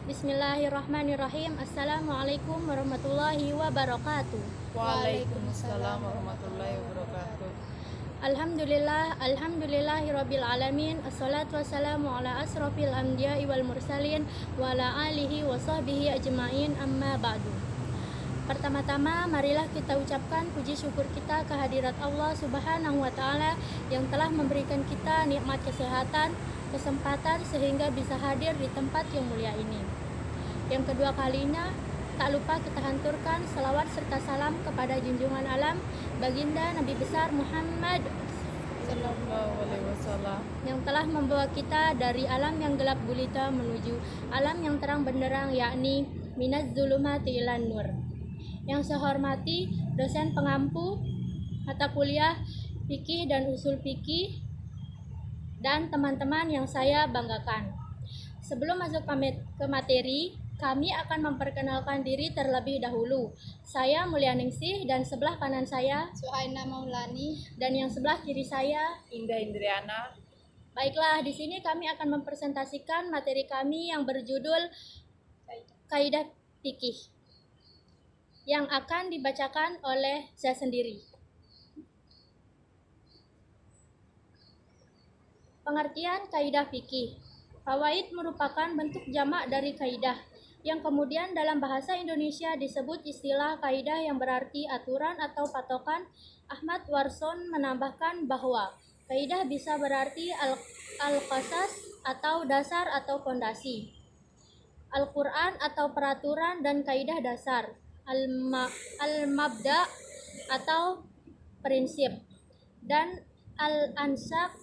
Bismillahirrahmanirrahim. Assalamualaikum warahmatullahi wabarakatuh. Waalaikumsalam warahmatullahi wabarakatuh. Alhamdulillahirabbil alamin. Assalatu wassalamu ala asrofil anbiya'i wal mursalin wa ala alihi wa sahbihi ajmain, amma ba'du. Pertama-tama marilah kita ucapkan puji syukur kita kehadirat Allah Subhanahu wa taala yang telah memberikan kita nikmat kesehatan, kesempatan sehingga bisa hadir di tempat yang mulia ini. Yang kedua kalinya, tak lupa kita hanturkan salawat serta salam kepada junjungan alam baginda Nabi besar Muhammad Sallallahu alaihi wasallam yang telah membawa kita dari alam yang gelap gulita menuju alam yang terang benderang, yakni minaz zulumati ilan nur. Yang saya hormati dosen pengampu mata kuliah fikih dan usul fikih dan teman-teman yang saya banggakan. Sebelum masuk ke materi, kami akan memperkenalkan diri terlebih dahulu. Saya Mulyaningsih dan sebelah kanan saya Suhaina Maulani. dan yang sebelah kiri saya Indah Indriana. Baiklah, di sini kami akan mempresentasikan materi kami yang berjudul Kaidah Fikih yang akan dibacakan oleh saya sendiri. Pengertian kaidah fikih. Fawaid merupakan bentuk jamak dari kaidah, yang kemudian dalam bahasa Indonesia disebut istilah kaidah yang berarti aturan atau patokan. Ahmad Warson menambahkan bahwa kaidah bisa berarti al-qasas atau dasar atau fondasi, Al-Quran atau peraturan dan kaidah dasar, al-mabda atau prinsip, dan al-ansak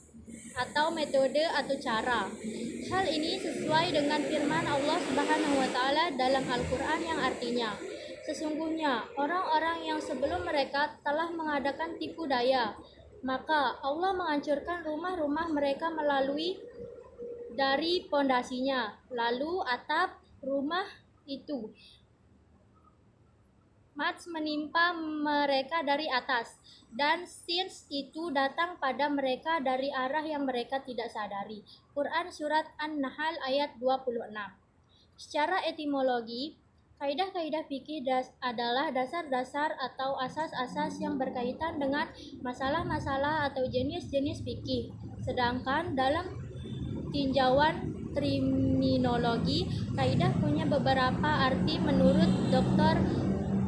atau metode atau cara. Hal ini sesuai dengan firman Allah Subhanahu wa taala dalam Al-Qur'an yang artinya, sesungguhnya orang-orang yang sebelum mereka telah mengadakan tipu daya, maka Allah menghancurkan rumah-rumah mereka melalui dari pondasinya, lalu atap rumah itu mats menimpa mereka dari atas, dan sins itu datang pada mereka dari arah yang mereka tidak sadari. Quran Surat An-Nahl ayat 26. Secara etimologi, kaidah-kaidah fikih adalah dasar-dasar atau asas-asas yang berkaitan dengan masalah-masalah atau jenis-jenis fikih. Sedangkan dalam tinjauan terminologi, kaidah punya beberapa arti menurut Dr.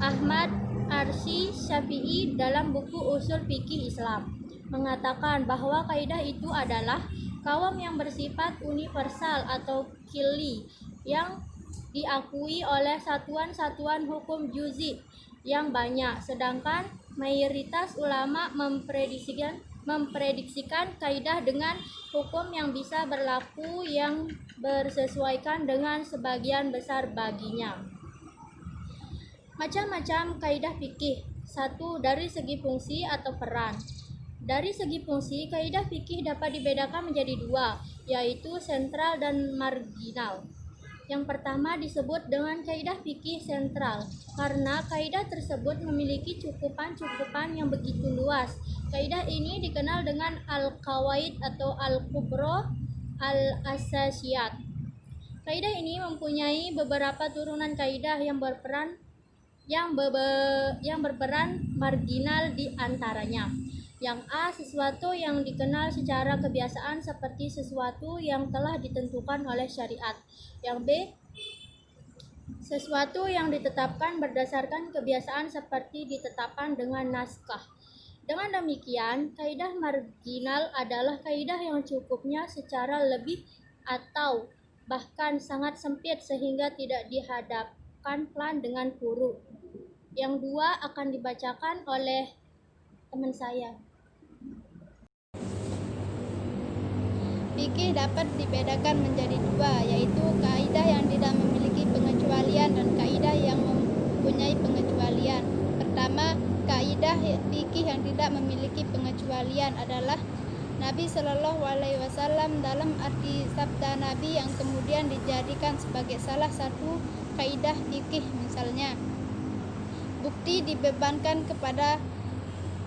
Ahmad Arsy Syafi'i dalam buku Usul Fikih Islam mengatakan bahwa kaidah itu adalah kawam yang bersifat universal atau kulli yang diakui oleh satuan-satuan hukum juzi yang banyak, sedangkan mayoritas ulama memprediksikan kaidah dengan hukum yang bisa berlaku yang bersesuaikan dengan sebagian besar baginya. Macam-macam kaidah fikih. 1. Dari segi fungsi atau peran. Dari segi fungsi, kaidah fikih dapat dibedakan menjadi dua, yaitu sentral dan marginal. Yang pertama disebut dengan kaidah fikih sentral, karena kaidah tersebut memiliki cukupan yang begitu luas. Kaidah ini dikenal dengan al-qawaid atau al-kubro al-asasiyat. Kaidah ini mempunyai beberapa turunan kaidah yang berperan marginal di antaranya. Yang A, sesuatu yang dikenal secara kebiasaan seperti sesuatu yang telah ditentukan oleh syariat. Yang B, sesuatu yang ditetapkan berdasarkan kebiasaan seperti ditetapkan dengan naskah. Dengan demikian, kaidah marginal adalah kaidah yang cukupnya secara lebih atau bahkan sangat sempit sehingga tidak dihadapkan plan dengan furu. Yang dua akan dibacakan oleh teman saya. Fikih dapat dibedakan menjadi dua, yaitu kaidah yang tidak memiliki pengecualian dan kaidah yang mempunyai pengecualian. Pertama, kaidah fikih yang tidak memiliki pengecualian adalah Nabi Shallallahu alaihi wasallam dalam arti sabda Nabi yang kemudian dijadikan sebagai salah satu kaidah fikih. Misalnya, bukti dibebankan kepada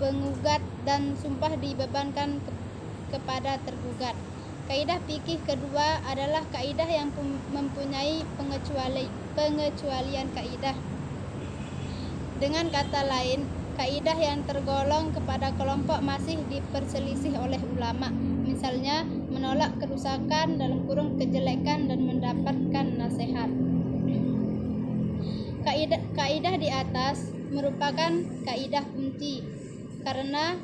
penggugat dan sumpah dibebankan kepada tergugat. Kaidah fikih kedua adalah kaidah yang mempunyai pengecualian kaidah. Dengan kata lain, kaidah yang tergolong kepada kelompok masih diperselisih oleh ulama. Misalnya, menolak kerusakan dalam kurung kejelekan dan mendapatkan nasihat. Kaidah di atas merupakan kaidah kunci karena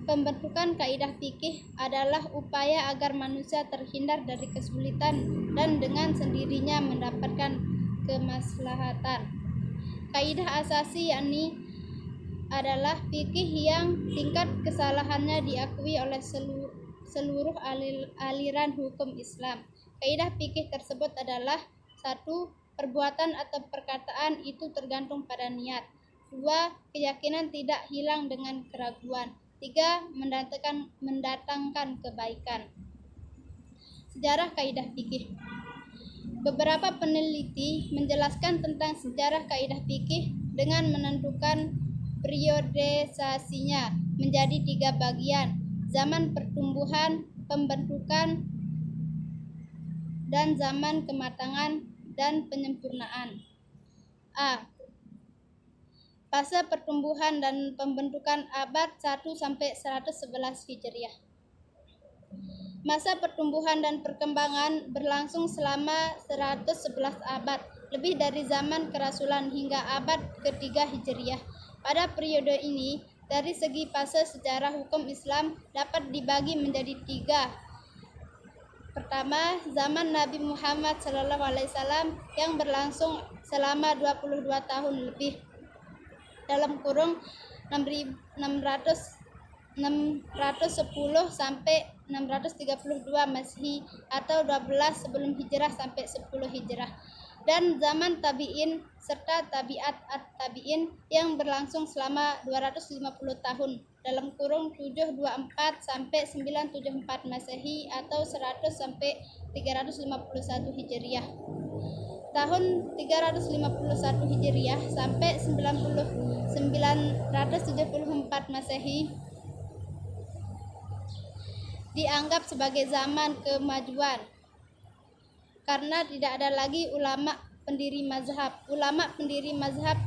pembentukan kaidah fikih adalah upaya agar manusia terhindar dari kesulitan dan dengan sendirinya mendapatkan kemaslahatan. Kaidah asasi yakni adalah fikih yang tingkat kesalahannya diakui oleh seluruh aliran hukum Islam. Kaidah fikih tersebut adalah: 1. Perbuatan atau perkataan itu tergantung pada niat. 2. Keyakinan tidak hilang dengan keraguan. 3. Mendatangkan kebaikan. Sejarah kaidah fikih. Beberapa peneliti menjelaskan tentang sejarah kaidah fikih dengan menentukan periodisasinya menjadi 3 bagian: zaman pertumbuhan, pembentukan, dan zaman kematangan dan penyempurnaan. A. Fase pertumbuhan dan pembentukan abad 1 sampai 111 Hijriah. Masa pertumbuhan dan perkembangan berlangsung selama 111 abad, lebih dari zaman kerasulan hingga abad ketiga Hijriah. Pada periode ini, dari segi fase sejarah hukum Islam dapat dibagi menjadi 3. Pertama, zaman Nabi Muhammad SAW yang berlangsung selama 22 tahun lebih, dalam kurung 610 sampai 632 Masehi atau 12 sebelum Hijrah sampai 10 Hijrah, dan zaman tabi'in serta tabi'at at-tabi'in yang berlangsung selama 250 tahun, dalam kurung 724 sampai 974 Masehi atau 100 sampai 351 Hijriah. Tahun 351 Hijriah sampai 974 Masehi dianggap sebagai zaman kemajuan karena tidak ada lagi ulama pendiri mazhab. Ulama pendiri mazhab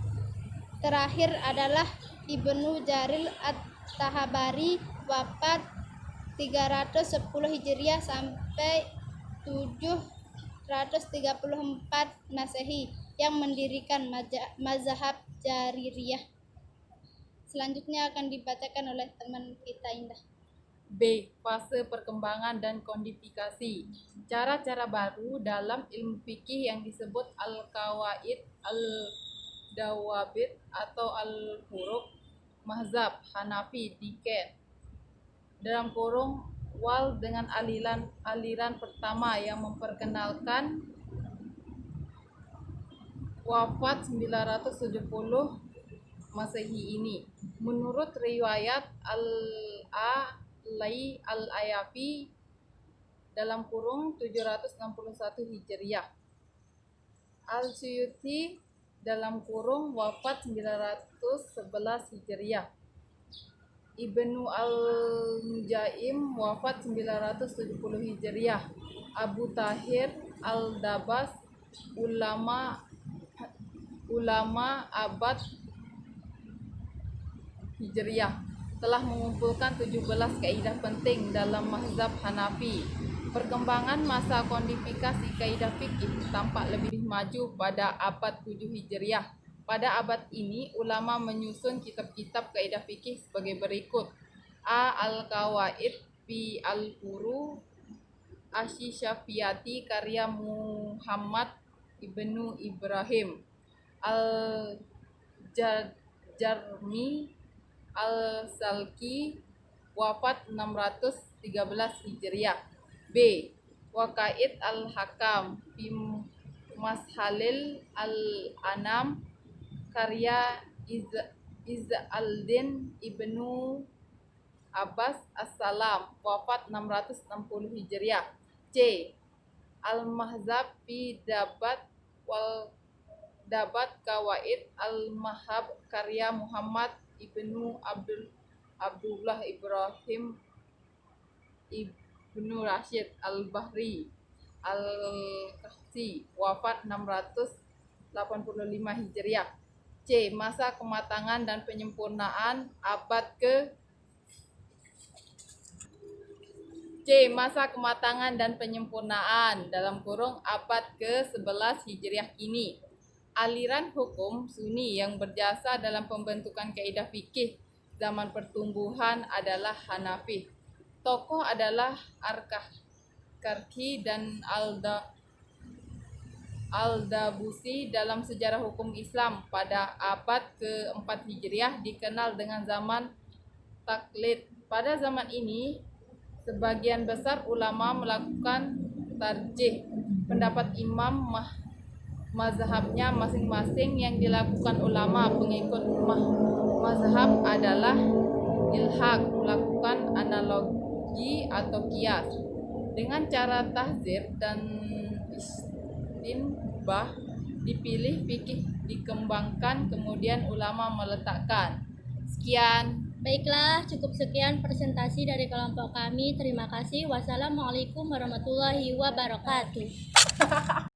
terakhir adalah Ibnu Jarir at-Tahabari, wafat 310 Hijriah sampai 734 Masehi, yang mendirikan mazhab Jaririyah. Selanjutnya akan dibacakan oleh teman kita Indah. B. Fase perkembangan dan kodifikasi. Cara-cara baru dalam ilmu fikih yang disebut al-qawaid, al-dawabit atau al-furuq, mazhab Hanafi diken dalam kurung wal dengan aliran pertama yang memperkenalkan, wafat 970 Masehi ini. Menurut riwayat al-Ayafi dalam kurung 761 Hijriah, Al-Suyuti dalam kurung wafat 911 Hijriah, Ibnu al-Mujaim wafat 970 Hijriah, Abu Tahir al-Dabas, ulama abad Hijriah, telah mengumpulkan 17 kaidah penting dalam mazhab Hanafi. Perkembangan masa kodifikasi kaidah fikih tampak lebih maju pada abad 7 Hijriah. Pada abad ini, ulama menyusun kitab-kitab kaidah fikih sebagai berikut: A. Al-Qawaid fi al-Furu Asy-Syafiyati karya Muhammad Ibnu Ibrahim Al-Jarmi Al-Salki, wafat 613 Hijriah. B. Waqaid al-Hakam fi Mashalil al-Anam karya Izz al-Din Ibnu Abbas As-Salam, wafat 660 Hijriah. C. Al-Mahzab fi Dabat Qawaid al-Mahab karya Muhammad Ibnu Abdullah Ibrahim Ibnu Rashid Al-Bahri Al-Kahsi, wafat 685 Hijriah. C. Masa kematangan dan penyempurnaan abad ke Masa kematangan dan penyempurnaan abad ke-11 Hijriah kini. Aliran hukum Sunni yang berjasa dalam pembentukan kaidah fikih zaman pertumbuhan adalah Hanafi. Tokoh adalah Karki dan Al-Dabusi. Dalam sejarah hukum Islam pada abad ke-4 Hijriah dikenal dengan zaman taklid. Pada zaman ini, sebagian besar ulama melakukan tarjih pendapat imam mazhabnya masing-masing. Yang dilakukan ulama pengikut mazhab adalah ilhaq, melakukan analogi atau kias. Dengan cara tahzir dan istinbah dipilih fikih dikembangkan, kemudian ulama meletakkan. Sekian. Baiklah, cukup sekian presentasi dari kelompok kami. Terima kasih. Wassalamualaikum warahmatullahi wabarakatuh.